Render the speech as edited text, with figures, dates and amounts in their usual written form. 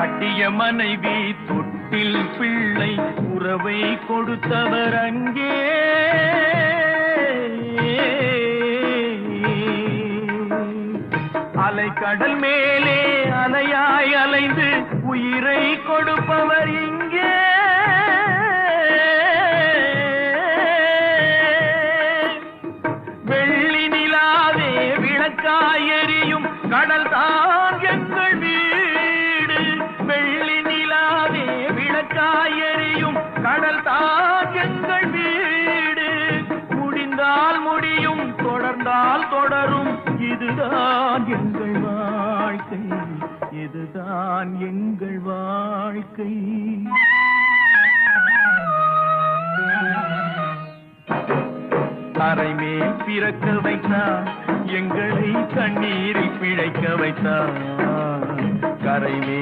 கட்டிய மனைவி தொட்டில் பிள்ளை உறவை கொடுத்தவர் அங்கே. அலைக்கடல் மேலே அலையாய் அலைந்து உயிரை கொடுப்பவர் இங்கே. வெள்ளி நிலாவே விளக்காய் எரியும் கடல் தான் எங்கள் வீடு. வெள்ளி நிலாவே விளக்காய் எரியும் கடல் தான் எங்கள் வீடு. முடிந்தால் முடியும், தொடர்ந்தால் தொடரும், இதுதான் எங்கள் வாழ்க்கை, இதுதான் எங்கள் வாழ்க்கை. தரைமேல் பிறக்க வைத்தார், எங்களை கண்ணீரில் பிழைக்க வைத்தார். கரைமே